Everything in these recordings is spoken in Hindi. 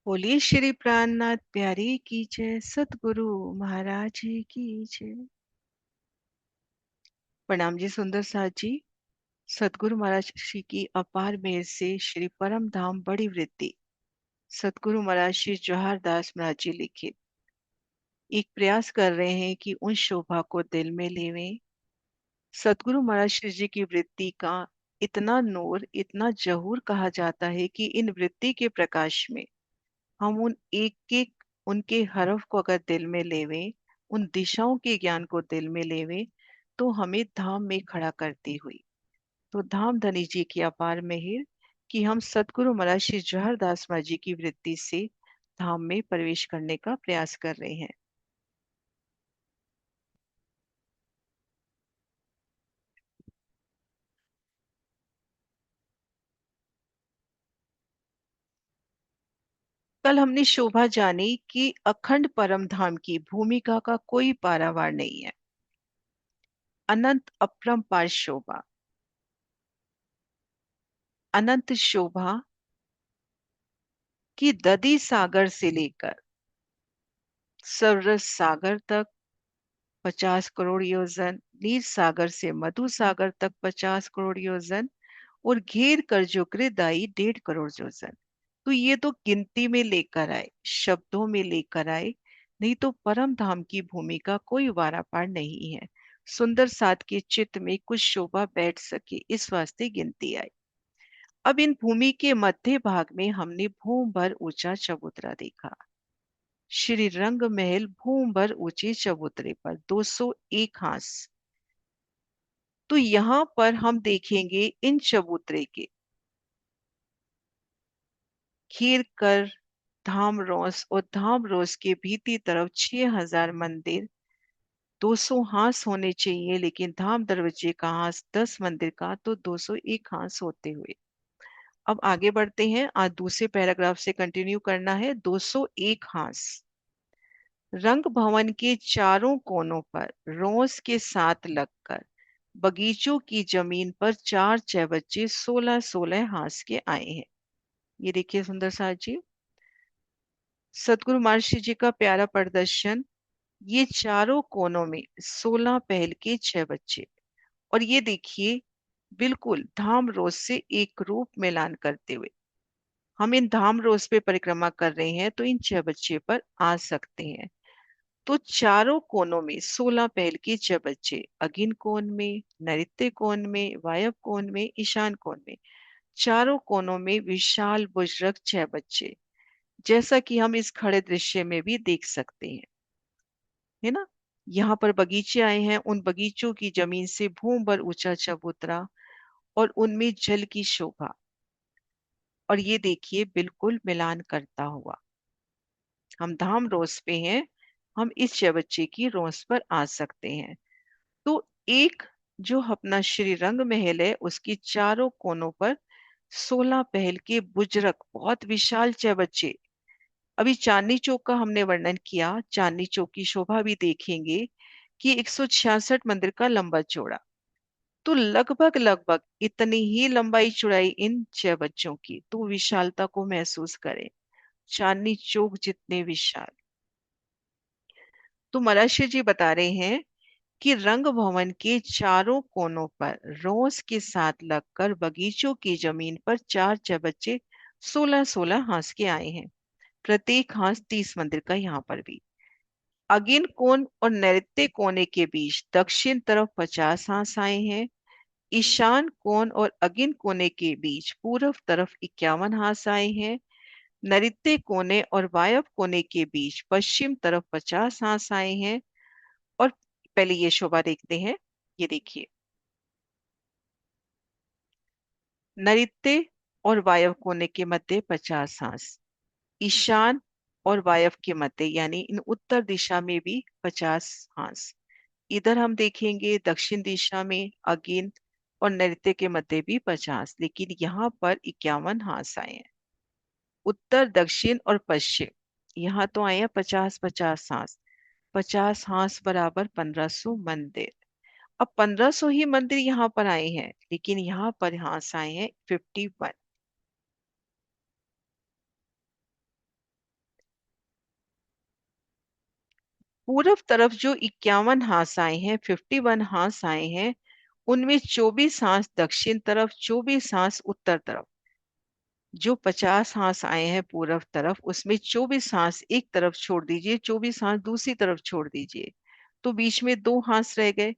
बोलिए श्री प्राणनाथ प्यारे की जय, सतगुरु महाराज जी की जय। प्रणाम जी सुंदर साथ जी। सतगुरु महाराज श्री की अपार मेहर से श्री परम धाम बड़ी वृद्धि सतगुरु महाराज श्री जवाहर दास महाराज जी लिखित एक प्रयास कर रहे हैं कि उन शोभा को दिल में लेवें। सतगुरु महाराज श्री जी की वृत्ति का इतना नूर, इतना जहूर कहा जाता है कि इन वृत्ति के प्रकाश में हम उन एक एक उनके हरफ को अगर दिल में लेवें, उन दिशाओं के ज्ञान को दिल में लेवें, तो हमें धाम में खड़ा करती हुई। तो धाम धनी जी की अपार मेहर कि हम सतगुरु महाराज श्री जवाहर दास महाराज जी की वृत्ति से धाम में प्रवेश करने का प्रयास कर रहे हैं। कल हमने शोभा जानी कि अखंड परम धाम की भूमिका का कोई पारावार नहीं है। अनंत अपरंपार शोभा, अनंत शोभा की दधी सागर से लेकर सरस सागर तक 50 करोड़ योजन, नीर सागर से मधु सागर तक 50 करोड़ योजन, और घेर कर जो कृदाई 1.5 करोड़ योजन। तो ये तो गिनती में लेकर आए, शब्दों में लेकर आए, नहीं तो परम धाम की भूमिका कोई वारापार नहीं है। सुंदर साथ के चित्त में कुछ शोभा बैठ सके, इस वास्ते गिनती आई। अब इन भूमि के मध्य भाग में हमने भूम भर ऊंचा चबूतरा देखा। श्री रंग महल भूम भर ऊंचे चबूतरे पर 201 हांस। तो यहाँ पर हम देखेंगे इन चबूतरे के खीर कर धाम रोस और धाम रोस के भीती तरफ 6000 मंदिर, 200 हांस होने चाहिए, लेकिन धाम दरवाजे का हांस 10 मंदिर का, तो 201 हांस होते हुए। अब आगे बढ़ते हैं, आज दूसरे पैराग्राफ से कंटिन्यू करना है। 201 हांस रंग भवन के चारों कोनों पर रोस के साथ लगकर बगीचों की जमीन पर 4 चौबच्चे 16-16 हांस के आए हैं। ये देखिए सुंदर साथ जी, सतगुरु महर्षि जी का प्यारा प्रदर्शन। ये चारों कोनों में 16 पहल के 6 बच्चे, और ये देखिए बिल्कुल धाम रोज से एक रूप मिलान करते हुए हम इन धाम रोज पे परिक्रमा कर रहे हैं, तो इन 6 बच्चे पर आ सकते हैं। तो चारों कोनों में 16 पहल के 6 बच्चे, अगिन कोण में, नैऋत्य कोण में, वायव्य कोण में, ईशान कोण में, चारों कोनों में विशाल बुजरक 6 बच्चे, जैसा कि हम इस खड़े दृश्य में भी देख सकते हैं, है ना। यहाँ पर बगीचे आए हैं, उन बगीचों की जमीन से भूम भर ऊंचा चबूतरा और उनमें जल की शोभा, और ये देखिए बिल्कुल मिलान करता हुआ। हम धाम रोस पे हैं, हम इस चबच्चे की रोस पर आ सकते हैं। तो एक जो अपना श्री रंग महल है, उसकी चारों कोनों पर 16 पहल के बुजरक बहुत विशाल चबच्चे। अभी चांदनी चौक का हमने वर्णन किया, चांदनी चौक की शोभा भी देखेंगे कि 166 मंदिर का लंबा चौड़ा, तो लगभग लगभग इतनी ही लंबाई चौड़ाई इन 6 बच्चों की। तो विशालता को महसूस करें, चांदनी चौक जितने विशाल। तो मराशी जी बता रहे हैं कि रंग भवन के चारों कोनों पर रोस के साथ लगकर बगीचों की जमीन पर 4 चबच्चे 16-16 हांस के आए हैं। प्रत्येक हांस 30 मंदिर का। यहाँ पर भी अगिन कोण और नैऋत्य कोने के बीच दक्षिण तरफ 50 हांस आए हैं। ईशान कोण और अगिन कोने के बीच पूर्व तरफ 51 हांस आए हैं। नैऋत्य कोने और वायव्य कोने के बीच पश्चिम तरफ 50 हांस आए हैं। और पहले ये शोभा देखते हैं, ये देखिए, नैऋत्य और वायव्य कोने के मध्य 50 हांस, ईशान और वायव्य के मध्य यानी इन उत्तर दिशा में भी 50 हांस। इधर हम देखेंगे दक्षिण दिशा में अगिन और नैऋत्य के मध्य भी 50, लेकिन यहाँ पर 51 हांस आए हैं। उत्तर दक्षिण और पश्चिम यहाँ तो आए हैं 50-50 हांस। 50 हांस बराबर 1500 मंदिर। अब 1500 ही मंदिर यहाँ पर आए हैं, लेकिन यहाँ पर हांस आए हैं 51। पूर्व तरफ जो 51 हांस आए हैं, 51 हांस आए हैं, उनमें 24 हांस दक्षिण तरफ, 24 हांस उत्तर तरफ। जो 50 हांस आए हैं पूर्व तरफ, उसमें 24 हांस एक तरफ छोड़ दीजिए, 24 हांस दूसरी तरफ छोड़ दीजिए, तो बीच में 2 हांस रह गए।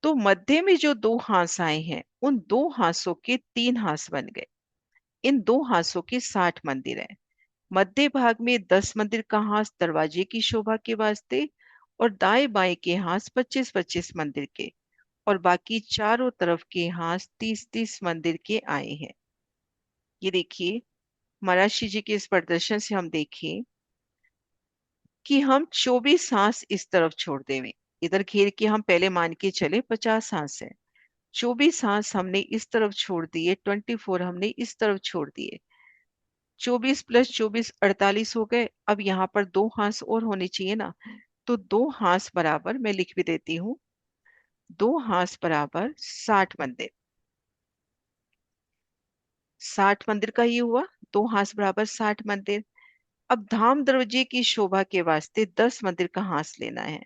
तो मध्य में जो 2 हांस आए हैं, उन 2 हांसों के 3 हांस बन गए। इन 2 हांसों के 60 मंदिर हैं। मध्य भाग में 10 मंदिर का हांस दरवाजे की शोभा के वास्ते, और दाएं बाएं के हांस 25-25 मंदिर के, और बाकी चारों तरफ के हांस 30-30 मंदिर के आए हैं। ये देखिए, महर्षि जी के इस प्रदर्शन से हम देखें कि हम 24 हांस इस तरफ छोड़ देंगे। इधर घेर के हम पहले मान के चले 50 हांस है, 24 हांस हमने इस तरफ छोड़ दिए, 24 हमने इस तरफ छोड़ दिए, 24 + 24 48 हो गए। अब यहाँ पर 2 हांस और होने चाहिए ना, तो 2 हांस बराबर, मैं लिख भी देती हूँ, 2 हांस बराबर 60 मंदिर। 60 मंदिर का ये हुआ, 2 हांस बराबर 60 मंदिर। अब धाम दरवाजे की शोभा के वास्ते 10 मंदिर का हांस लेना है,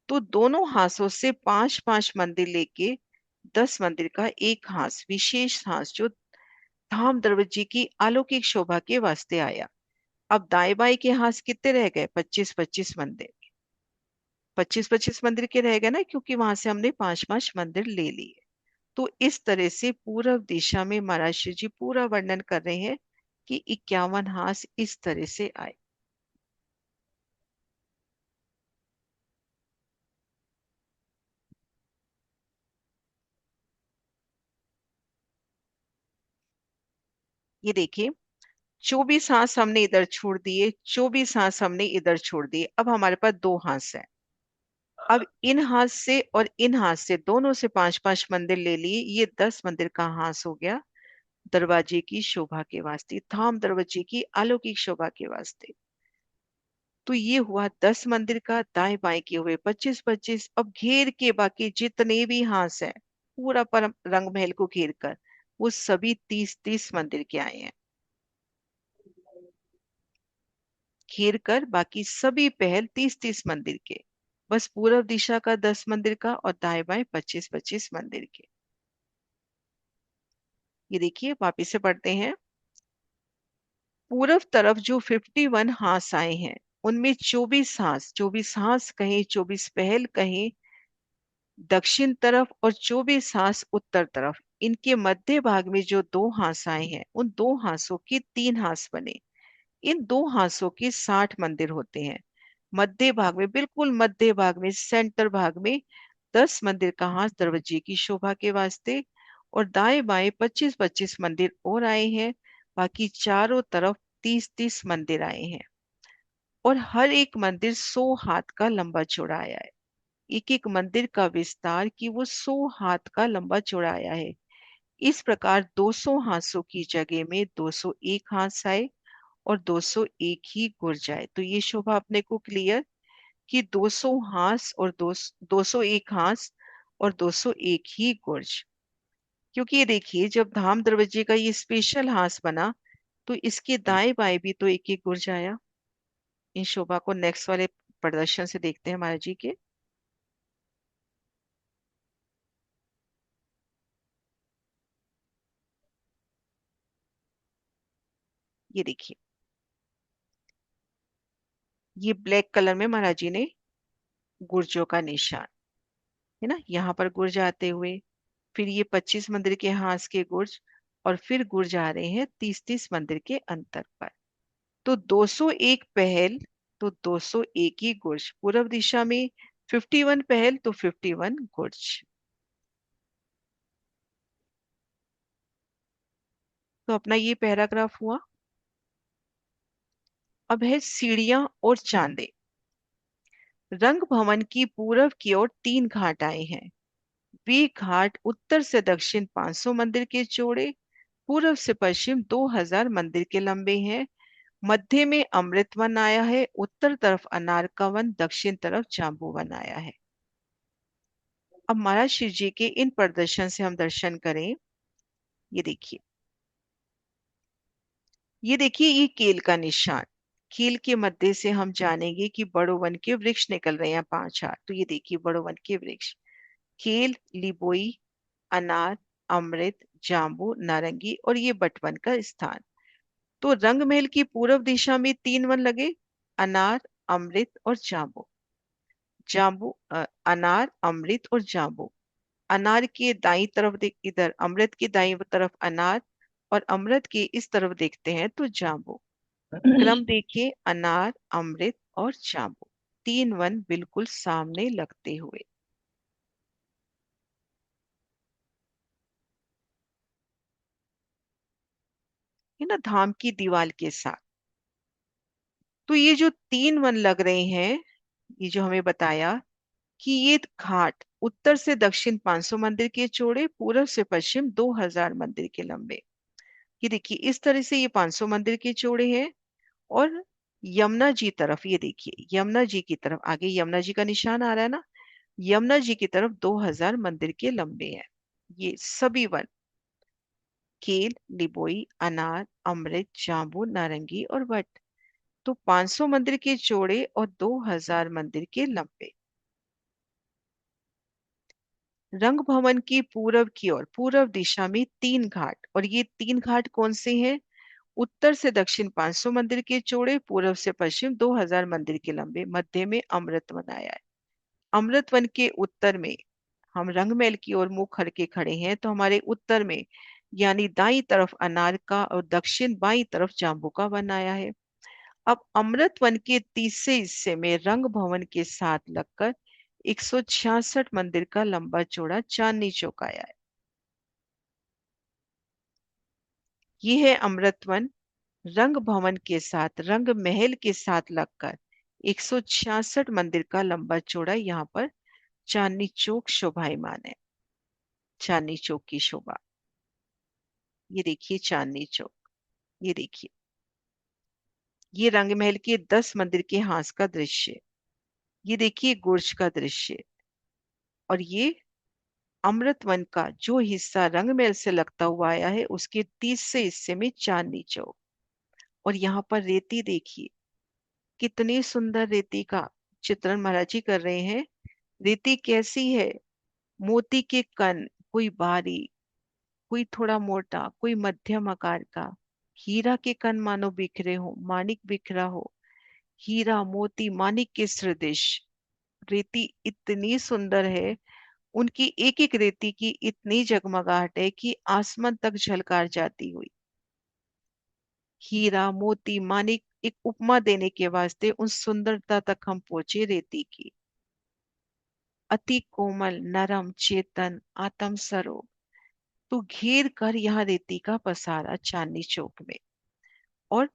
तो दोनों हांसों से 5-5 मंदिर लेके 10 मंदिर का एक हांस, विशेष हांस, जो धाम दरवाजे की अलौकिक शोभा के वास्ते आया। अब दाएं बाएं के हांस कितने रह गए? 25-25 मंदिर। 25-25 मंदिर के रह गए ना, क्योंकि वहां से हमने 5-5 मंदिर ले लिए। तो इस तरह से पूर्व दिशा में महाराज शिव जी पूरा वर्णन कर रहे हैं कि 51 हांस इस तरह से आए। ये देखिए, 24 हांस हमने इधर छोड़ दिए, 24 हांस हमने इधर छोड़ दिए। अब हमारे पास 2 हांस है। अब इन हाथ से और इन हाथ से, दोनों से 5-5 मंदिर ले लिए, ये 10 मंदिर का हांस हो गया दरवाजे की शोभा के वास्ते, धाम दरवाजे की अलौकिक शोभा के वास्ते। तो ये हुआ 10 मंदिर का, दाएं बाएं के हुए 25-25। अब घेर के बाकी जितने भी हांस है, पूरा परम रंग महल को घेर कर, वो सभी 30-30 मंदिर के आए हैं। घेर कर बाकी सभी पहल 30-30 मंदिर के, बस पूर्व दिशा का 10 मंदिर का, और दाएं बाएं 25-25 मंदिर के। ये देखिए, वापिस से पढ़ते हैं। पूर्व तरफ जो 51 हांस आए हैं, उनमें 24 हांस, 24 हांस कहें, 24 पहल कहें दक्षिण तरफ, और 24 हांस उत्तर तरफ। इनके मध्य भाग में जो 2 हांस आए हैं, उन 2 हांसों के 3 हांस बने। इन 2 हांसों के 60 मंदिर होते हैं। मध्य भाग में, बिल्कुल मध्य भाग में, सेंटर भाग में 10 मंदिर का हांस दरवाजे की शोभा के वास्ते, और दाएं बाएं 25-25 मंदिर और आए हैं। बाकी चारों तरफ 30-30 मंदिर आए हैं, और हर एक मंदिर 100 हाथ का लंबा चौड़ा आया है। एक एक मंदिर का विस्तार कि वो 100 हाथ का लंबा चौड़ा आया है। इस प्रकार 200 हांसों की जगह में 201 हांस आए, और 201 ही गुर्ज आए। तो ये शोभा अपने को क्लियर कि 200 हांस और 201 हांस और 201 ही गुर्ज। क्योंकि ये देखिए, जब धाम दरवाजे का ये स्पेशल हांस बना, तो इसके दाएं बाएं भी तो एक एक गुर्ज आया। इन शोभा को नेक्स्ट वाले प्रदर्शन से देखते हैं महाराज जी के। ये देखिए, ये ब्लैक कलर में महाराज जी ने गुर्जों का निशान है ना, यहाँ पर गुर्ज आते हुए, फिर ये 25 मंदिर के हांस के गुर्ज, और फिर गुर्ज आ रहे हैं 30-30 मंदिर के अंतर पर। तो 201 पहल, तो 201 ही गुर्ज। पूर्व दिशा में 51 पहल, तो 51 गुर्ज। तो अपना ये पैराग्राफ हुआ। अब है सीढ़ियां और चांदे। रंग भवन की पूरब की ओर 3 घाट आए हैं। वे घाट उत्तर से दक्षिण 500 मंदिर के चौड़े, पूर्व से पश्चिम 2000 मंदिर के लंबे हैं। मध्य में अमृत वन आया है, उत्तर तरफ अनार का वन, दक्षिण तरफ जांबू वन आया है। अब महाराज शिव जी के इन प्रदर्शन से हम दर्शन करें। ये देखिए, ये देखिए, ये केल का निशान। कील के मध्य से हम जानेंगे कि बड़ो वन के वृक्ष निकल रहे हैं 5 हाथ। तो ये देखिए बड़ो वन के वृक्ष, केल, लिबोई, अनार, अमृत, जाम्बू, नारंगी और ये बटवन का स्थान। तो रंग महल की पूर्व दिशा में 3 वन लगे, अनार, अमृत और जाम्बू। अनार, अमृत और जाम्बू। अनार के दाई तरफ देख, इधर अमृत की दाई तरफ अनार और अमृत के इस तरफ देखते हैं तो जाम्बू। क्रम देखिए, अनार, अमृत और जाम्बू, 3 वन बिल्कुल सामने लगते हुए। है ना, धाम की दीवार के साथ। तो ये जो 3 वन लग रहे हैं, ये जो हमें बताया कि ये घाट उत्तर से दक्षिण 500 मंदिर के चौड़े, पूर्व से पश्चिम 2000 मंदिर के लंबे। ये देखिए इस तरह से ये 500 मंदिर के चौड़े हैं। और यमुना जी तरफ, ये देखिए यमुना जी की तरफ, आगे यमुना जी का निशान आ रहा है ना, यमुना जी की तरफ 2000 मंदिर के लंबे हैं ये सभी वन। केल, लिबोई, अनार, अमृत, जाम्बू, नारंगी और वट। तो 500 मंदिर के चौड़े और 2000 मंदिर के लंबे। रंग भवन की पूरब की ओर, पूर्व दिशा में 3 घाट, और ये 3 घाट कौन से हैं? उत्तर से दक्षिण 500 मंदिर के चौड़े, पूर्व से पश्चिम 2000 मंदिर के लंबे, मध्य में अमृत वन आया है। अमृत वन के उत्तर में, हम रंगमहल की ओर मुंह करके खड़े हैं, तो हमारे उत्तर में यानी दाई तरफ अनार का और दक्षिण बाई तरफ जाम्बू का वन आया है। अब अमृत वन के तीसरे हिस्से में रंग भवन के साथ लगकर 166 मंदिर का लंबा चौड़ा चांदनी चौक आया है। ये है अमृत वन। रंग भवन के साथ, रंग महल के साथ लगकर 166 मंदिर का लंबा चौड़ा यहाँ पर चांदनी चौक शोभायमान है। चांदनी चौक की शोभा, ये देखिए चांदनी चौक। ये देखिए, ये रंग महल के 10 मंदिर के हास का दृश्य। ये देखिए गुर्ज का दृश्य। और ये अमृत वन का जो हिस्सा रंग महल से लगता हुआ आया है, उसके तीसरे हिस्से में चांदनी चौक। और यहाँ पर रेती देखिए, कितनी सुंदर रेती का चित्रण महाराज जी कर रहे हैं। रेती कैसी है? मोती के कण, कोई बारीक, कोई थोड़ा मोटा, कोई मध्यम आकार का। हीरा के कण मानो बिखरे हो, मानिक बिखरा हो। हीरा, मोती, मानिक के सदृश रेती इतनी सुंदर है। उनकी एक एक रेती की इतनी जगमगाहट है कि आसमान तक झलकार जाती हुई। हीरा, मोती, मानिक एक उपमा देने के वास्ते उन सुंदरता तक हम पहुंचे रेती की। अति कोमल, नरम, चेतन, आत्म स्वरूप। तो घेर कर यहाँ रेती का पसारा चांदनी चौक में। और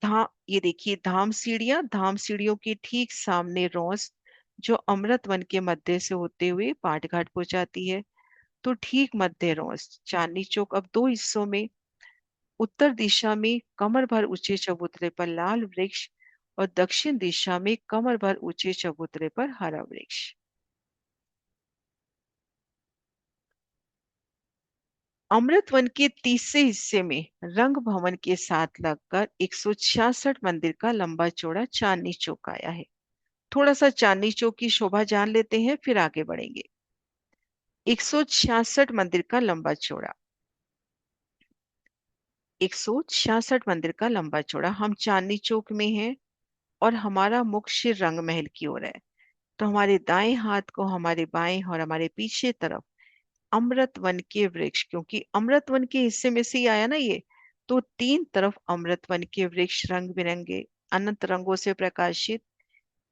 धाम, ये देखिए धाम सीढ़ियां, धाम सीढ़ियों के ठीक सामने रोस, जो अमृत वन के मध्य से होते हुए पाट घाट पहुंचाती है। तो ठीक मध्य रोस चांदनी चौक अब 2 हिस्सों में। उत्तर दिशा में कमर भर ऊंचे चबूतरे पर लाल वृक्ष, और दक्षिण दिशा में कमर भर ऊंचे चबूतरे पर हरा वृक्ष। अमृत वन के तीसरे हिस्से में रंग भवन के साथ लगकर 166 मंदिर का लंबा चौड़ा चांदनी चौक आया है। थोड़ा सा चांदनी चौक की शोभा जान लेते हैं, फिर आगे बढ़ेंगे। 166 मंदिर का लंबा चौड़ा, 166 मंदिर का लंबा चौड़ा। हम चांदनी चौक में हैं और हमारा मुख श्री रंग महल की ओर है। तो हमारे दाएं हाथ को, हमारे बाएं और हमारे पीछे तरफ अमृत वन के वृक्ष, क्योंकि अमृत वन के हिस्से में से ही आया ना ये, तो 3 तरफ अमृत वन के वृक्ष रंग बिरंगे अनंत रंगों से प्रकाशित।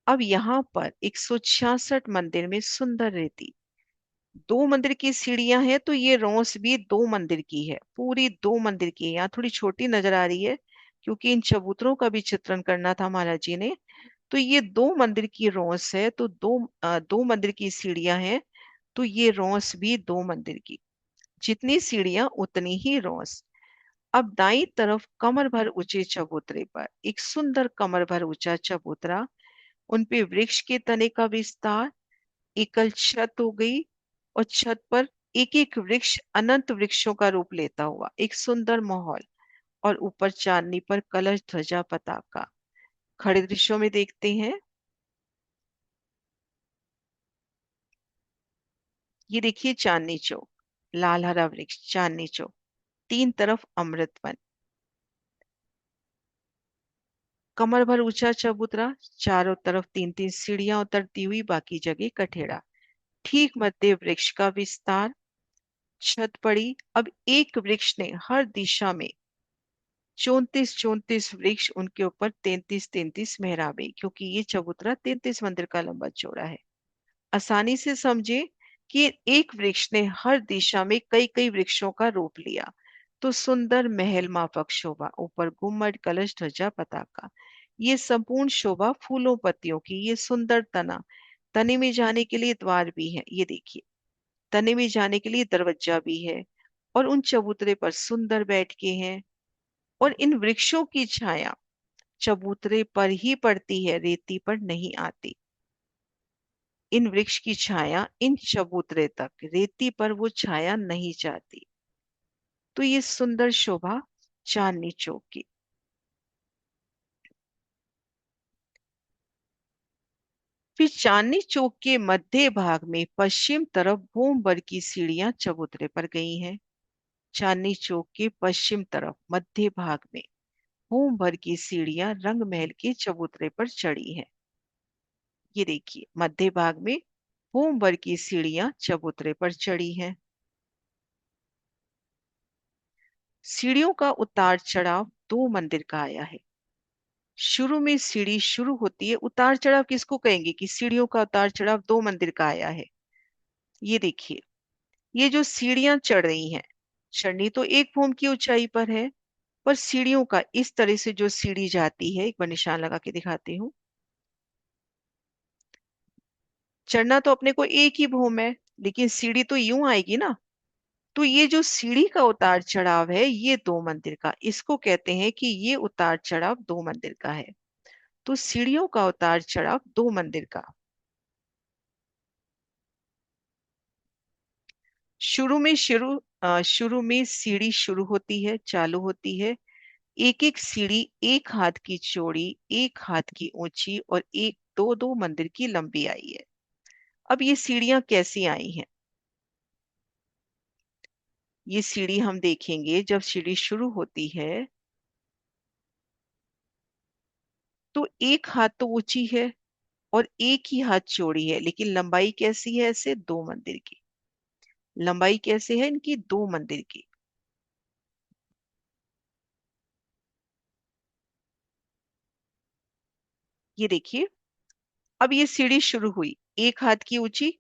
अब यहाँ पर 166 मंदिर में सुंदर रेती, 2 मंदिर की सीढ़ियां हैं, तो ये रोस भी 2 मंदिर की है, पूरी 2 मंदिर की है। यहाँ थोड़ी छोटी नजर आ रही है क्योंकि इन चबूतरों का भी चित्रण करना था महाराज जी ने। तो ये 2 मंदिर की रोस है, तो 2 मंदिर की सीढ़ियां हैं, तो ये रोस भी 2 मंदिर की। जितनी सीढ़ियां उतनी ही रोस। अब दाई तरफ कमर भर ऊंचे चबूतरे पर एक सुंदर कमर भर ऊंचा चबूतरा, उनपे वृक्ष के तने का विस्तार, एकल छत हो गई, और छत पर एक एक वृक्ष अनंत वृक्षों का रूप लेता हुआ एक सुंदर माहौल। और ऊपर चांदनी पर कलश ध्वजा पताका। खड़े दृश्यों में देखते हैं। ये देखिए चांदनी चौक, लाल हरा वृक्ष, चांदनी चौक, तीन तरफ अमृत वन, कमर भर ऊंचा चबूतरा, चारों तरफ तीन तीन सीढ़ियां उतरती हुई, बाकी जगह कठेड़ा, ठीक मध्य वृक्ष का विस्तार, छत पड़ी। अब एक वृक्ष ने हर दिशा में 34 वृक्ष, उनके ऊपर 33 मेहराबे, क्योंकि ये चबूतरा 33 मंदिर का लंबा चौड़ा है। आसानी से समझे कि एक वृक्ष ने हर दिशा में कई कई वृक्षों का रूप लिया। तो सुंदर महल माफक शोभा, ऊपर गुम्मट, कलश, ध्वजा, पताका, ये संपूर्ण शोभा फूलों पत्तियों की। ये सुंदर तना, तने में जाने के लिए द्वार भी है, ये देखिए, तने में जाने के लिए दरवाजा भी है। और उन चबूतरे पर सुंदर बैठ के हैं। और इन वृक्षों की छाया चबूतरे पर ही पड़ती है, रेती पर नहीं आती। इन वृक्ष की छाया इन चबूतरे तक, रेती पर वो छाया नहीं जाती। तो ये सुंदर शोभा चांदनी चौक की। फिर चांदनी चौक के मध्य भाग में पश्चिम तरफ भूमभर की सीढ़ियां चबूतरे पर गई हैं। चांदनी चौक के पश्चिम तरफ मध्य भाग में भूमभर की सीढ़ियां रंग महल के चबूतरे पर चढ़ी हैं। ये देखिए मध्य भाग में भूमभर की सीढ़ियां चबूतरे पर चढ़ी हैं। सीढ़ियों का उतार चढ़ाव 2 मंदिर का आया है। शुरू में सीढ़ी शुरू होती है, उतार चढ़ाव किसको कहेंगे कि सीढ़ियों का उतार चढ़ाव 2 मंदिर का आया है। ये देखिए, ये जो सीढ़ियां चढ़ रही हैं, चढ़नी तो एक भूम की ऊंचाई पर है, पर सीढ़ियों का इस तरह से जो सीढ़ी जाती है, एक बार निशान लगा के दिखाती हूँ। चढ़ना तो अपने को एक ही भूम है, लेकिन सीढ़ी तो यूं आएगी ना। तो ये जो सीढ़ी का उतार चढ़ाव है, ये 2 मंदिर का, इसको कहते हैं कि ये उतार चढ़ाव 2 मंदिर का है। तो सीढ़ियों का उतार चढ़ाव 2 मंदिर का। शुरू में सीढ़ी शुरू होती है, चालू होती है। एक एक सीढ़ी 1 हाथ की चौड़ी, 1 हाथ की ऊंची और एक दो दो मंदिर की लंबी आई है। अब ये सीढ़ियां कैसी आई हैं? ये सीढ़ी हम देखेंगे, जब सीढ़ी शुरू होती है तो 1 हाथ तो ऊंची है और 1 ही हाथ चौड़ी है, लेकिन लंबाई कैसी है? ऐसे 2 मंदिर की। लंबाई कैसे है इनकी? 2 मंदिर की। ये देखिए, अब ये सीढ़ी शुरू हुई, 1 हाथ की ऊंची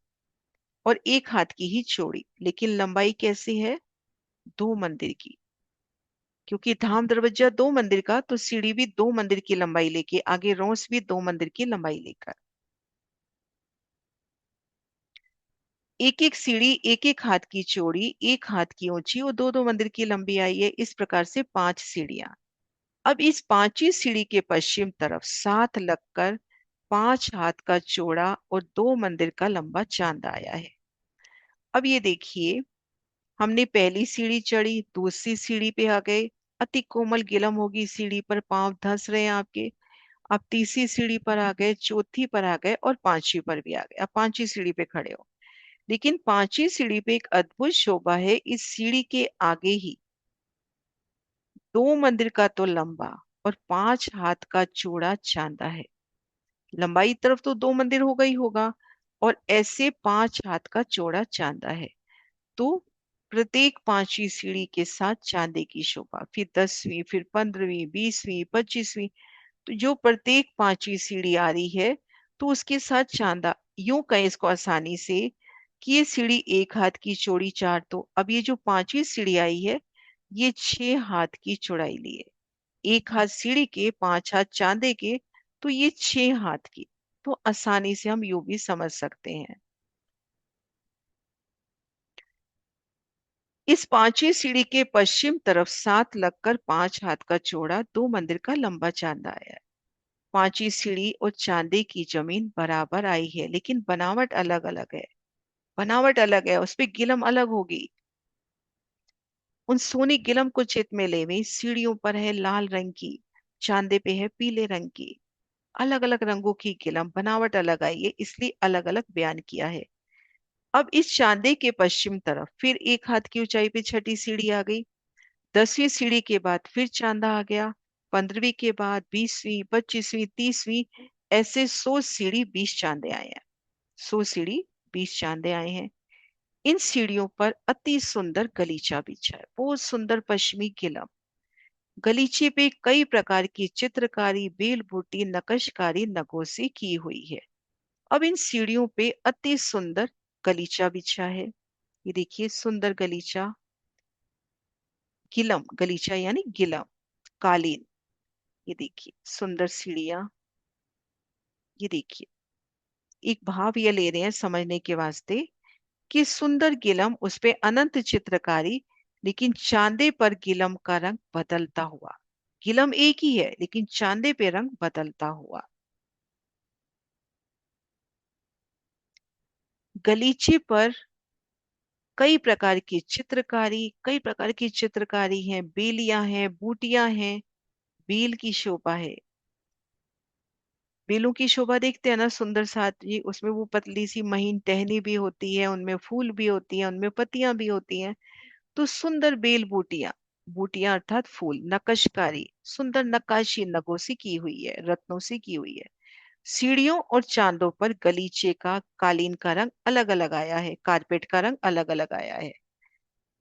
और 1 हाथ की ही चौड़ी, लेकिन लंबाई कैसी है? 2 मंदिर की। क्योंकि धाम दरवाजा 2 मंदिर का, तो सीढ़ी भी 2 मंदिर की लंबाई लेके आगे, रोस भी 2 मंदिर की लंबाई लेकर। एक एक सीढ़ी 1 1 हाथ की चौड़ी, 1 हाथ की ऊंची और दो दो मंदिर की लंबी आई है। इस प्रकार से 5 सीढ़ियां। अब इस 5वीं सीढ़ी के पश्चिम तरफ साथ लगकर 5 हाथ का चौड़ा और 2 मंदिर का लंबा चांद आया है। अब ये देखिए, हमने पहली सीढ़ी चढ़ी, दूसरी सीढ़ी पे आ गए। अति कोमल गिलम होगी, सीढ़ी पर पांव धंस रहे हैं आपके। अब तीसरी सीढ़ी पर आ गए, चौथी पर आ गए और 5वीं पर भी आ गए। अब 5वीं सीढ़ी पे खड़े हो। लेकिन 5वीं सीढ़ी पे एक अद्भुत शोभा है। इस सीढ़ी के आगे ही 2 मंदिर का तो लंबा और 5 हाथ का चौड़ा चांदा है। लंबाई तरफ तो 2 मंदिर होगा ही होगा, और ऐसे 5 हाथ का चौड़ा चांदा है। तो प्रत्येक 5वीं सीढ़ी के साथ चांदे की शोभा, फिर 10वीं, फिर 15वीं, 20वीं, 25वीं। तो जो प्रत्येक 5वीं सीढ़ी आ रही है, तो उसके साथ चांदा। यूं कहें इसको आसानी से कि ये सीढ़ी 1 हाथ की चौड़ी 4, तो अब ये जो 5वीं सीढ़ी आई है, ये 6 हाथ की चौड़ाई ली है। 1 हाथ सीढ़ी के, 5 हाथ चांदे के, तो ये 6 हाथ की। तो आसानी से हम यूं भी समझ सकते हैं। इस 5वीं सीढ़ी के पश्चिम तरफ सात लगकर 5 हाथ का चौड़ा 2 मंदिर का लंबा चांदा आया है। 5वीं सीढ़ी और चांदी की जमीन बराबर आई है, लेकिन बनावट अलग अलग है। बनावट अलग है, उस पे गिलम अलग होगी। उन सोनी गिलम को चित में लेवे, सीढ़ियों पर है लाल रंग की, चांदे पे है पीले रंग की। अलग अलग रंगों की गिलम, बनावट अलग आई है, इसलिए अलग अलग बयान किया है। अब इस चांदे के पश्चिम तरफ फिर 1 हाथ की ऊंचाई पे छठी सीढ़ी आ गई। 10वीं सीढ़ी के बाद फिर चांदा आ गया। 15वीं के बाद 20वीं, 25वीं, 30वीं, ऐसे 100 सीढ़ी 20 चांदे आए हैं। 100 सीढ़ी 20 चांदे आए हैं। इन सीढ़ियों पर अति सुंदर गलीचा बिछा है, बहुत सुंदर पश्चिमी गिलम। गलीचे पे कई प्रकार की चित्रकारी, बेल बूटी, नकशकारी नगोशी की हुई है। अब इन सीढ़ियों पे अति सुंदर गलीचा बिछा है। ये देखिए सुंदर गलीचा, गिलम, गलीचा यानी गिलम, कालीन। ये देखिए सुंदर सीढ़ियां। ये देखिए एक भाव ये ले रहे हैं समझने के वास्ते कि सुंदर गिलम, उस पे अनंत चित्रकारी, लेकिन चांदे पर गिलम का रंग बदलता हुआ। गिलम एक ही है लेकिन चांदे पे रंग बदलता हुआ। गलीचे पर कई प्रकार की चित्रकारी है, बेलियां हैं, बूटियां हैं। बेल की शोभा है। बेलों की शोभा देखते हैं ना, सुंदर साथ जी, उसमें वो पतली सी महीन टहनी भी होती है, उनमें फूल भी होती है, उनमें पत्तियां भी होती हैं। तो सुंदर बेल बूटियां, बूटियां अर्थात फूल, नकशकारी, सुंदर नक्काशी नगोसी की हुई है, रत्नों से की हुई है। सीढ़ियों और चांदों पर गलीचे का, कालीन का रंग अलग अलग आया है, कारपेट का रंग अलग अलग आया है।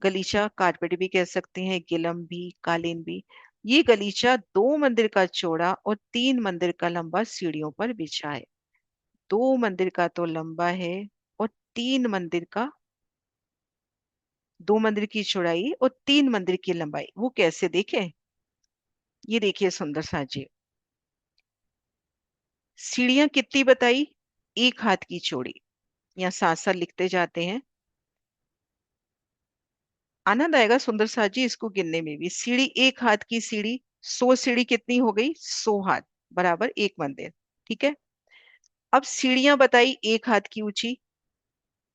गलीचा कारपेट भी कह सकते हैं, गिलम भी, कालीन भी। ये गलीचा 2 मंदिर का चौड़ा और 3 मंदिर का लंबा सीढ़ियों पर बिछा है। 2 मंदिर का तो लंबा है, और 3 मंदिर का, 2 मंदिर की चौड़ाई और 3 मंदिर की लंबाई, वो कैसे देखें? ये देखिए सुंदर सा जी। सीढ़ियां कितनी बताई? 1 हाथ की चौड़ी। यहाँ साथ साथ लिखते जाते हैं, आनंद आएगा सुंदर सा जी इसको गिनने में भी। सीढ़ी, 1 हाथ की सीढ़ी, 100 सीढ़ी कितनी हो गई? 100 हाथ बराबर 1 मंदिर। ठीक है। अब सीढ़ियां बताई 1 हाथ की ऊंची,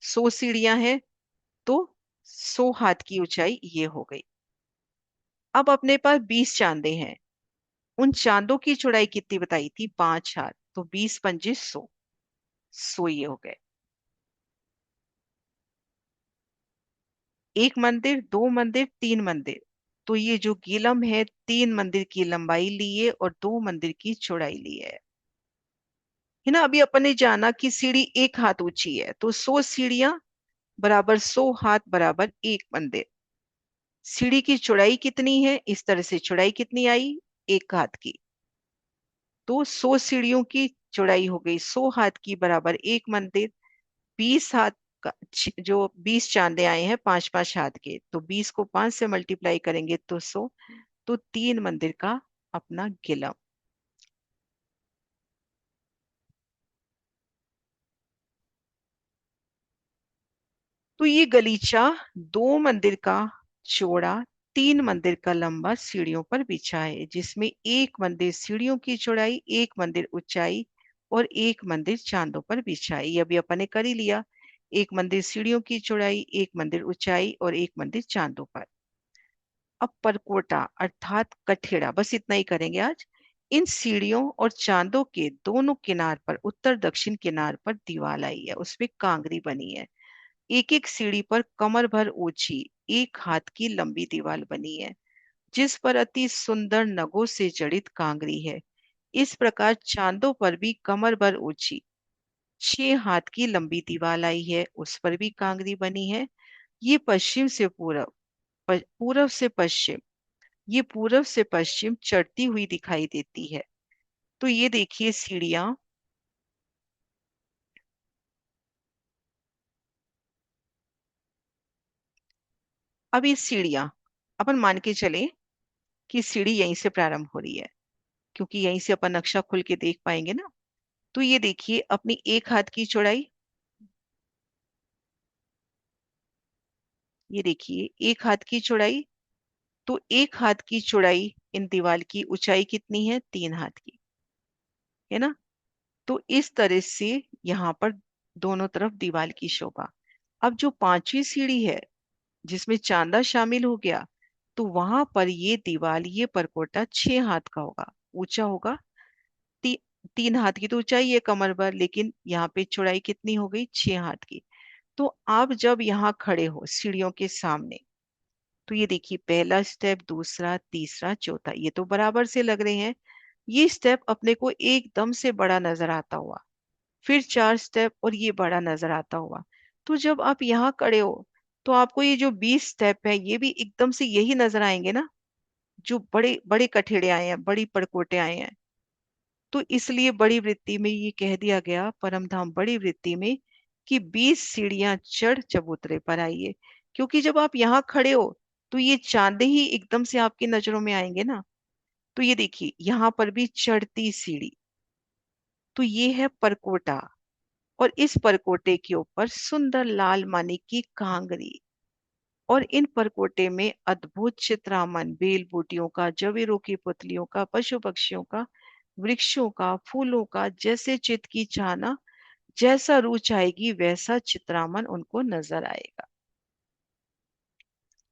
100 सीढ़ियां हैं, तो 100 हाथ की ऊंचाई ये हो गई। अब अपने पास 20 चांदे हैं। उन चांदों की चौड़ाई कितनी बताई थी? 5 हाथ, तो 20 पंजे 100, 100 ये हो गए। 1 मंदिर, 2 मंदिर, 3 मंदिर, तो ये जो गीलम है 3 मंदिर की लंबाई लिए और 2 मंदिर की चौड़ाई ली है ना। अभी अपन ने जाना कि सीढ़ी 1 हाथ ऊंची है, तो 100 सीढ़ियां बराबर 100 हाथ बराबर 1 मंदिर। सीढ़ी की चौड़ाई कितनी है? इस तरह से चौड़ाई कितनी आई? 1 हाथ की, तो 100 सीढ़ियों की चौड़ाई हो गई 100 हाथ की बराबर 1 मंदिर। 20 हाथ का, जो 20 चांदे आए हैं 5 5 हाथ के, तो 20 को 5 से मल्टीप्लाई करेंगे तो 100, तो 3 मंदिर का अपना गिलम। तो ये गलीचा 2 मंदिर का चौड़ा, 3 मंदिर का लंबा सीढ़ियों पर बिछा है, जिसमें 1 मंदिर सीढ़ियों की चौड़ाई, 1 मंदिर ऊंचाई और 1 मंदिर चांदों पर बिछा है। ये अभी अपन ने कर ही लिया। 1 मंदिर सीढ़ियों की चौड़ाई, 1 मंदिर ऊंचाई और 1 मंदिर चांदों पर। अब परकोटा अर्थात कठेड़ा, बस इतना ही करेंगे आज। इन सीढ़ियों और चांदों के दोनों किनार पर, उत्तर दक्षिण किनार पर दीवार आई है, उसमें कांगरी बनी है। एक एक सीढ़ी पर कमर भर ऊंची, 1 हाथ की लंबी दीवार बनी है, जिस पर अति सुंदर नगों से जड़ित कांगरी है। इस प्रकार चांदों पर भी कमर भर ऊंची 6 हाथ की लंबी दीवार आई है, उस पर भी कांगरी बनी है। ये पश्चिम से पूरब, पूरब से पश्चिम, ये पूरब से पश्चिम चढ़ती हुई दिखाई देती है। तो ये देखिए सीढ़ियां। अब ये सीढ़ियां, अपन मान के चले कि सीढ़ी यहीं से प्रारंभ हो रही है, क्योंकि यहीं से अपन नक्शा खुल के देख पाएंगे ना। तो ये देखिए अपनी 1 हाथ की चौड़ाई, ये देखिए 1 हाथ की चौड़ाई, तो 1 हाथ की चौड़ाई इन दीवार की ऊंचाई कितनी है? 3 हाथ की, है ना। तो इस तरह से यहाँ पर दोनों तरफ दीवार की शोभा। अब जो 5वीं सीढ़ी है, जिसमें चांदा शामिल हो गया, तो वहां पर ये दीवार, ये परकोटा 6 हाथ का होगा, ऊंचा होगा। 3 हाथ की तो ऊंचाई है कमर भर, लेकिन यहाँ पे चौड़ाई कितनी हो गई, 6 हाथ की। तो आप जब यहाँ खड़े हो सीढ़ियों के सामने, तो ये देखिए पहला स्टेप, दूसरा, तीसरा, चौथा, ये तो बराबर से लग रहे हैं। ये स्टेप अपने को एकदम से बड़ा नजर आता हुआ, फिर 4 स्टेप और ये बड़ा नजर आता हुआ। तो जब आप यहाँ खड़े हो, तो आपको ये जो 20 स्टेप है ये भी एकदम से यही नजर आएंगे ना, जो बड़े बड़े कठेड़े आए हैं, बड़ी परकोटे आए हैं। तो इसलिए बड़ी वृत्ति में ये कह दिया गया, परम धाम बड़ी वृत्ति में, कि 20 सीढ़ियां चढ़ चबूतरे पर आइए। क्योंकि जब आप यहाँ खड़े हो, तो ये चांदे ही एकदम से आपकी नजरों में आएंगे ना। तो ये देखिए यहाँ पर भी चढ़ती सीढ़ी, तो ये है परकोटा, और इस परकोटे के ऊपर सुंदर लाल मानिक की कांगरी, और इन परकोटे में अद्भुत चित्रामन बेल बूटियों का, जवेरों की पुतलियों का, पशु पक्षियों का, वृक्षों का, फूलों का, जैसे चित्त की चाहना, जैसा रूह चाहेगी वैसा चित्रामन उनको नजर आएगा।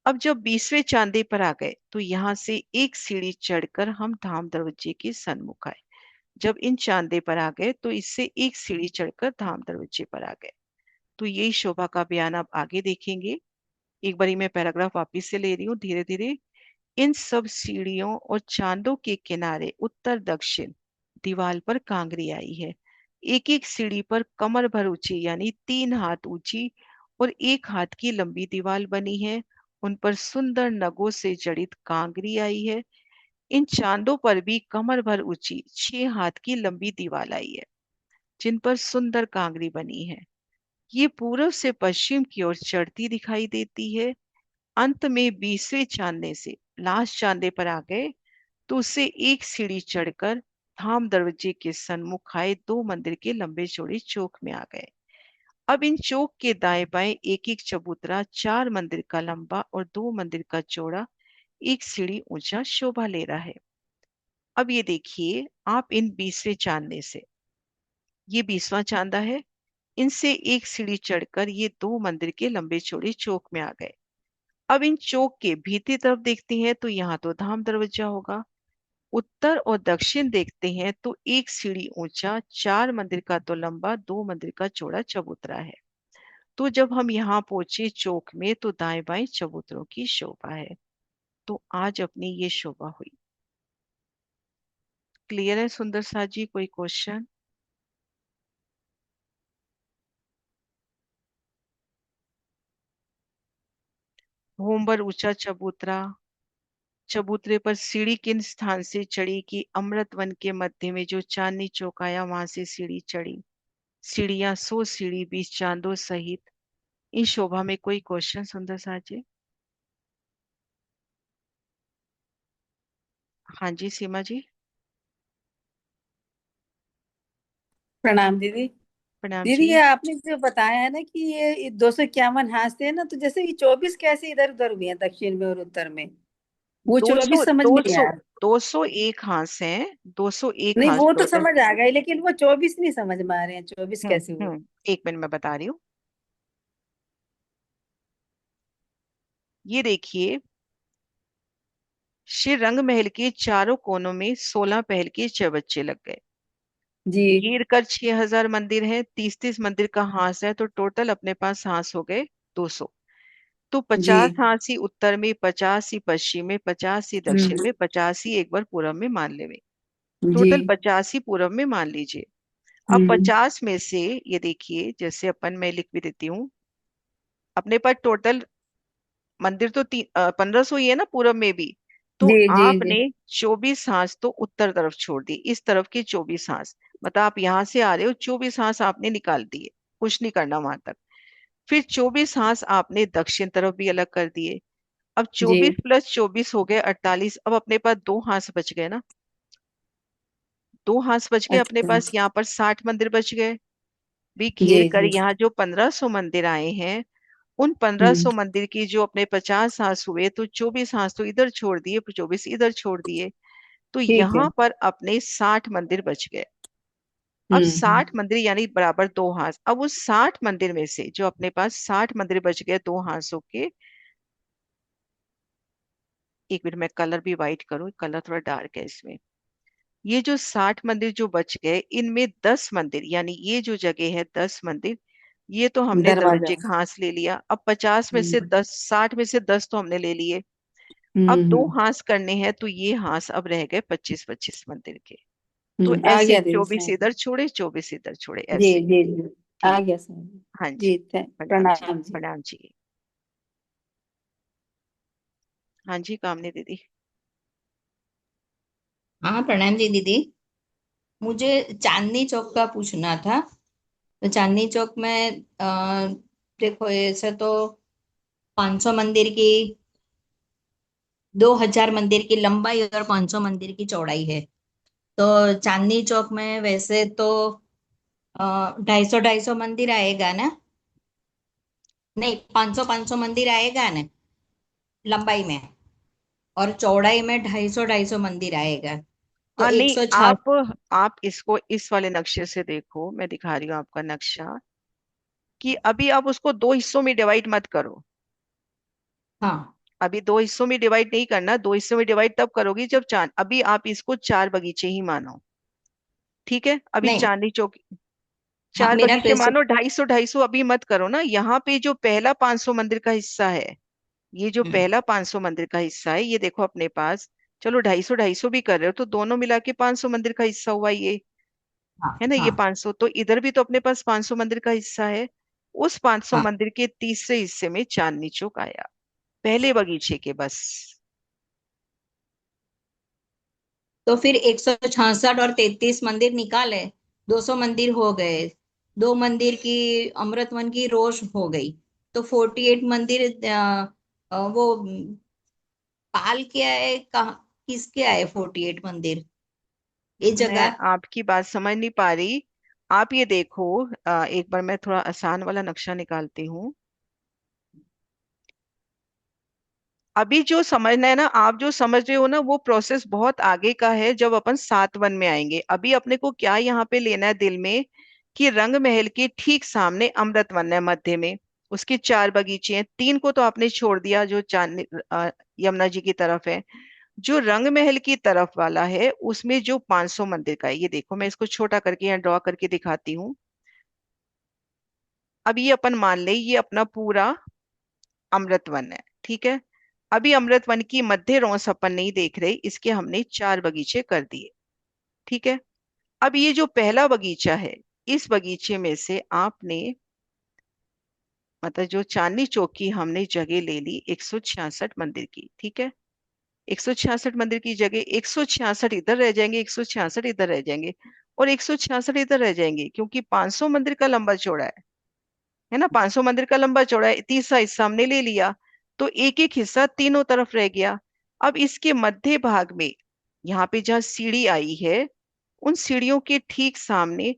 अब जब 20वें चांदे पर आ गए, तो यहाँ से एक सीढ़ी चढ़कर हम धाम दरवाजे के सन्मुख आए। जब इन चांदे पर आ गए, तो इससे एक सीढ़ी चढ़कर धाम दरवाजे पर आ गए। तो यही शोभा का बयान आप आगे देखेंगे। एक बारी मैं पैराग्राफ वापिस से ले रही हूँ धीरे धीरे। इन सब सीढ़ियों और चांदों के किनारे उत्तर दक्षिण दीवार पर कांगरी आई है। एक एक सीढ़ी पर कमर भर ऊंची यानी 3 हाथ ऊंची और 1 हाथ की लंबी दीवार बनी है। उन पर सुंदर नगों से जड़ित कांगरी आई है। इन चांदों पर भी कमर भर ऊंची 6 हाथ की लंबी दीवार आई है, जिन पर सुंदर कांगरी बनी है। ये पूर्व से पश्चिम की ओर चढ़ती दिखाई देती है। अंत में 20वें चांदे से लास्ट चांदे पर आ गए, तो उससे एक सीढ़ी चढ़कर धाम दरवाजे के सन्मुख आए, 2 मंदिर के लंबे चौड़े चौक में आ गए। अब इन चौक के दाएं बाएं एक एक चबूतरा 4 मंदिर का लंबा और 2 मंदिर का चौड़ा, एक सीढ़ी ऊंचा शोभा ले रहा है। अब ये देखिए आप इन 20वें चांदे से, ये 20वां चांदा है, इनसे एक सीढ़ी चढ़कर ये 2 मंदिर के लंबे चौड़े चौक में आ गए। अब इन चौक के भीतरी तरफ देखते हैं, तो यहाँ तो धाम दरवाजा होगा। उत्तर और दक्षिण देखते हैं, तो एक सीढ़ी ऊंचा 4 मंदिर का तो लंबा 2 मंदिर का चौड़ा चबूतरा है। तो जब हम यहाँ पहुंचे चौक में, तो दाएं बाएं चबूतरों की शोभा है। तो आज अपनी ये शोभा हुई। क्लियर है सुंदर सा जी? कोई क्वेश्चन? भूमभर ऊंचा चबूतरा, चबूतरे पर सीढ़ी किन स्थान से चढ़ी, कि अमृत वन के मध्य में जो चांदनी चौक आया वहां से सीढ़ी चढ़ी। सीढ़ियां 100 सीढ़ी 20 चांदों सहित। इन शोभा में कोई क्वेश्चन सुंदर सा जी? हाँ जी सीमा जी। प्रणाम दीदी। प्रणाम दीदी, जी। ये आपने जो बताया है ना कि ये 251 हाथ से है ना, तो जैसे ये 24 कैसे इधर उधर हुए हैं दक्षिण में और उत्तर में? वो दो सौ 24 समझ दो में नहीं सौ आया। 201 हाथ हैं। 201 नहीं, हाथ वो तो टोटल। समझ आ गई, लेकिन वो 24 नहीं समझ में आ रहे हैं, 24 कैसे हुए? 1 मिनट में बता रही हूँ। ये देखिए, श्री रंग महल के चारों कोनों में 16 पहल के चबच्चे लग गए। जी घेर कर 6,000 मंदिर हैं, 30-30 मंदिर का हांस है, तो टोटल अपने पास हांस हो गए 200। तो जी। 50 हांसी उत्तर में, 50 ही पश्चिम में, 50 ही दक्षिण हम्म। में, 50 ही एक बार पूरब में मान ले। जी। टोटल 50 ही पूरब में मान लीजिए। अब हम्म। 50 में से ये देखिए, जैसे अपन मैं लिख भी देती हूँ, अपने पास टोटल मंदिर तो 1500 ही है ना पूरब में भी। तो जी जी जी। आपने 24 हांस तो उत्तर तरफ छोड़ दी, इस तरफ के 24 हांस, मतलब आप यहाँ से आ रहे हो, 24 हांस आपने निकाल दिए, कुछ नहीं करना वहां तक। फिर 24 हांस आपने दक्षिण तरफ भी अलग कर दिए। अब जी। 24 + 24 हो गए 48। अब अपने पास 2 हांस बच गए ना, 2 हांस बच गए अपने अच्छा। पास, यहाँ पर 60 मंदिर बच गए। भी जी घेर कर जी। यहाँ जो 1500 मंदिर आए हैं, उन पंद्रह हम्म। सौ मंदिर की जो अपने 50 हांस हुए, तो 24 हांस तो इधर छोड़ दिए, 24 इधर छोड़ दिए। तो ठीक है। यहाँ पर अपने 60 मंदिर बच गए। अब हम्म। 60 मंदिर यानी बराबर 2 हांस। अब उस 60 मंदिर में से जो अपने पास 60 मंदिर बच गए 2 हांसों के, 1 मिनट में कलर भी वाइट करूँ, कलर थोड़ा डार्क है इसमें। ये जो 60 मंदिर जो बच गए, इनमें 10 मंदिर, यानी ये जो जगह है 10 मंदिर, ये तो हमने दरवाजा। दरवाजे घास ले लिया। अब 50 में से हम्म 10, 60 में से 10 तो हमने ले लिए। अब दो हम्म हांस करने हैं, तो ये हांस अब रह गए 25-25 मंदिर के। तो आ ऐसे गया दीदी 24 समझ। इधर छोड़े, 24 इधर छोड़े, जी ऐसे। जी जी। आ ठीक। गया समझ। हाँ जी जी। प्रणाम जी, प्रणाम जी। प्रणाम जी। हाँ जी, कामनी दीदी। हाँ प्रणाम जी दीदी। मुझे चांदनी चौक का पूछना था। तो चांदनी चौक में देखो ऐसे तो 500 मंदिर की, 2000 मंदिर की लंबाई और 500 मंदिर की चौड़ाई है। तो चांदनी चौक में वैसे तो 250 मंदिर आएगा ना? नहीं, 500 मंदिर आएगा ना लंबाई में, और चौड़ाई में 250 मंदिर आएगा। तो हाँ नहीं, 166। आप इसको इस वाले नक्शे से देखो, मैं दिखा रही हूँ आपका नक्शा, कि अभी आप उसको दो हिस्सों में डिवाइड मत करो। हाँ। अभी दो हिस्सों में डिवाइड नहीं करना, दो हिस्सों में डिवाइड तब करोगी जब चांद, अभी आप इसको चार बगीचे ही मानो। ठीक है, अभी नहीं। चांदनी चौक हाँ, चार मेरा बगीचे क्वेश्चन। मानो, 250 अभी मत करो ना। यहाँ पे जो पहला 500 मंदिर का हिस्सा है, ये जो हम्म। पहला 500 मंदिर का हिस्सा है, ये देखो अपने पास। चलो 250 भी कर रहे हो तो दोनों मिला के 500 मंदिर का हिस्सा हुआ ये, हाँ है ना। ये हाँ 500, तो इधर भी तो अपने पास 500 मंदिर का हिस्सा है। उस 500 हाँ। मंदिर के तीसरे हिस्से में चांदनी चौक आया, पहले बगीचे के, बस। तो फिर 166 और 33 मंदिर निकाले, 200 मंदिर हो गए। दो मंदिर की अमृतवन की रोश हो गई। तो 48 मंदिर वो पाल के आए, कहाँ किसके आए 48 मंदिर ये मैं जगह? आपकी बात समझ नहीं पा रही। आप ये देखो, एक बार मैं थोड़ा आसान वाला नक्शा निकालती हूँ। अभी जो समझना है ना, आप जो समझ रहे हो ना, वो प्रोसेस बहुत आगे का है, जब अपन सात वन में आएंगे। अभी अपने को क्या यहाँ पे लेना है दिल में, कि रंग महल के ठीक सामने अमृत वन है मध्य में, उसके चार बगीचे हैं। तीन को तो आपने छोड़ दिया, जो चांदनी यमुना जी की तरफ है। जो रंग महल की तरफ वाला है, उसमें जो 500 मंदिर का है, ये देखो मैं इसको छोटा करके यहाँ ड्रॉ करके दिखाती हूँ। अब ये अपन मान ले, ये अपना पूरा अमृत वन है, ठीक है। अभी अमृत वन की मध्य रोस अपन नहीं देख रहे, इसके हमने चार बगीचे कर दिए, ठीक है। अब ये जो पहला बगीचा है, इस बगीचे में से आपने, मतलब जो चांदनी चौक की हमने जगह ले ली 166 मंदिर की, ठीक है। 166 मंदिर की जगह 166 इधर रह जाएंगे, 166 इधर रह जाएंगे, और 166 इधर रह जाएंगे, क्योंकि 500 मंदिर का लंबा चौड़ा है ना। 500 मंदिर का लंबा चौड़ा है, तीसरा हिस्सा हमने ले लिया, तो एक एक हिस्सा तीनों तरफ रह गया। अब इसके मध्य भाग में, यहाँ पे जहाँ सीढ़ी आई है, उन सीढ़ियों के ठीक सामने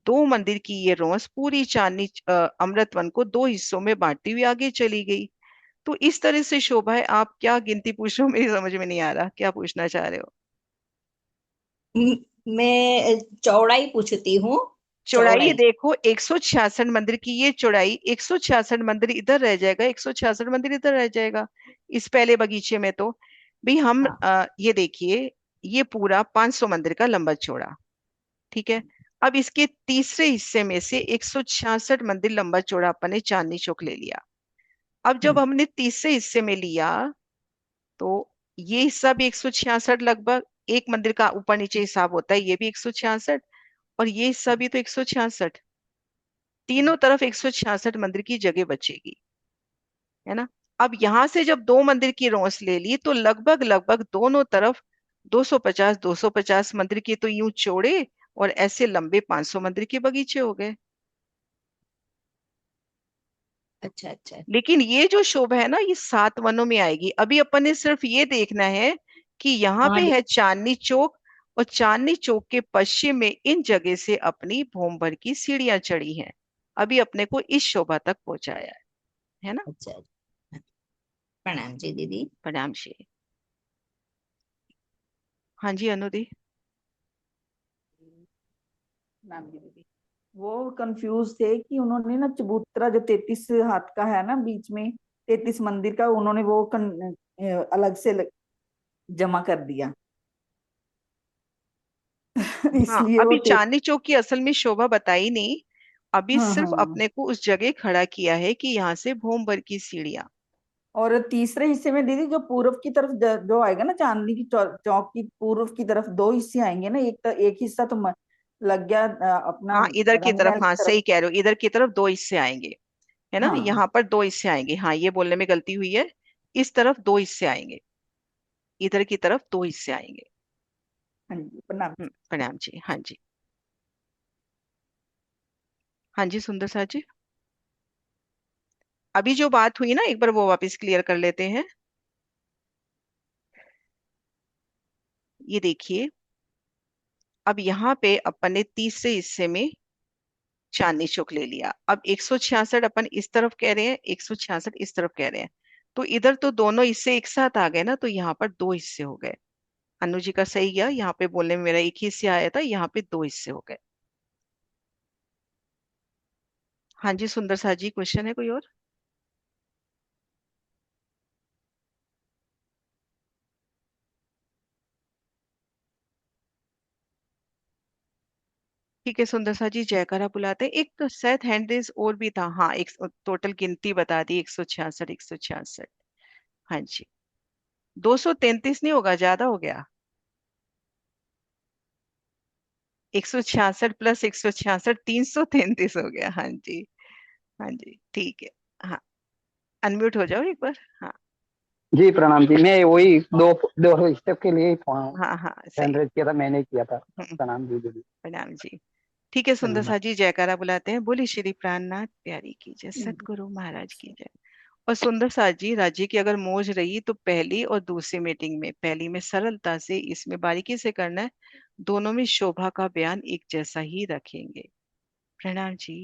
दो मंदिर की ये रोस पूरी चांदनी अमृतवन को दो हिस्सों में बांटती हुई आगे चली गई। तो इस तरह से शोभा है। आप क्या गिनती पूछ रहे हो, मेरी समझ में नहीं आ रहा, क्या पूछना चाह रहे हो। मैं चौड़ाई पूछती हूँ। चौड़ाई चौड़ाई। देखो, 166 मंदिर की ये चौड़ाई, 166 मंदिर इधर रह जाएगा, 166 मंदिर इधर रह जाएगा, इस पहले बगीचे में तो। भाई हम हाँ। ये देखिए, ये पूरा 500 मंदिर का लंबा चौड़ा, ठीक है। अब इसके तीसरे हिस्से में से 166 मंदिर लंबा चौड़ा अपन ने चांदनी चौक ले लिया। अब जब हम्म। हमने तीसरे हिस्से में लिया, तो ये हिस्सा भी 166 लगभग, एक मंदिर का ऊपर नीचे हिसाब होता है, ये भी 166, और ये हिस्सा भी तो 166। तीनों तरफ 166 मंदिर की जगह बचेगी, है ना। अब यहां से जब दो मंदिर की रोस ले ली, तो लगभग लगभग दोनों तरफ 250 250 मंदिर के तो यूं चौड़े, और ऐसे लंबे 500 मंदिर के बगीचे हो गए। अच्छा अच्छा। लेकिन ये जो शोभा है ना, ये सात वनों में आएगी। अभी अपन ने सिर्फ ये देखना है कि यहाँ हाँ पे है चांदनी चौक, और चांदनी चौक के पश्चिम में इन जगह से अपनी भूम भर की सीढ़ियां चढ़ी हैं। अभी अपने को इस शोभा तक पहुंचाया है ना। अच्छा। प्रणाम जी दीदी। प्रणाम श्री। हाँ जी अनुदी। नाम जी दीदी। वो कंफ्यूज थे कि उन्होंने ना चबूतरा जो 33 हाथ का है ना बीच में, 33 मंदिर का, उन्होंने वो अलग से जमा कर दिया। हाँ, इसलिए वो अभी चांदनी चौक की असल में शोभा बताई नहीं, अभी हाँ सिर्फ हाँ। अपने को उस जगह खड़ा किया है कि यहाँ से भोमबर की सीढ़ियाँ। और तीसरे हिस्से में दीदी जो पूर्व की तरफ जो आएगा ना, चांदनी की चौक की पूर्व की तरफ दो हिस्से आएंगे ना, एक हिस्सा तो लग गया अपना हाँ, इधर की रंग तरफ, महल हाँ की तरफ। सही कह रहे हो, इधर की तरफ दो हिस्से आएंगे, है ना, हाँ यहाँ पर दो हिस्से आएंगे, हाँ ये बोलने में गलती हुई है, इस तरफ दो हिस्से आएंगे, इधर की तरफ दो हिस्से आएंगे। हाँ जी, प्रणाम। प्रणाम जी, हाँ जी। हाँ जी सुंदर सा जी, अभी जो बात हुई ना एक बार वो वापस क्लियर कर लेते हैं। ये देखिए, अब यहाँ पे अपन ने तीसरे हिस्से में चांदनी चौक ले लिया, अब 166 अपन इस तरफ कह रहे हैं, 166 इस तरफ कह रहे हैं, तो इधर तो दोनों हिस्से एक साथ आ गए ना, तो यहाँ पर दो हिस्से हो गए। अनु जी का सही गया, यहाँ पे बोलने में मेरा एक ही हिस्से आया था, यहाँ पे दो हिस्से हो गए। हाँ जी सुंदर सा जी, क्वेश्चन है कोई और? ठीक है सुंदर सा जी, जयकारा बुलाते हैं। एक तो शायद हैंड रेज और भी था, हाँ एक टोटल गिनती बता दी, 166 166। हाँ जी, 233 नहीं होगा, ज्यादा हो गया, 166 प्लस 166 333 हो गया। हाँ जी, हाँ जी ठीक है। हाँ, अनम्यूट हो जाओ एक बार। हाँ जी प्रणाम जी, मैं वही दो दो स्टेप के लिए ही हाँ हाँ सही। जनरेट किया था, मैंने किया था। हम्म, प्रणाम जी दीदी। प्रणाम जी। ठीक है सुंदर धन्यवाद। सा जी, जयकारा बुलाते हैं, बोली श्री प्राणनाथ प्यारी की जय, सतगुरु महाराज की जय। और सुंदर सा जी, राज्य की अगर मौज रही तो पहली और दूसरी मीटिंग में, पहली में सरलता से, इसमें बारीकी से करना है, दोनों में शोभा का बयान एक जैसा ही रखेंगे। प्रणाम जी।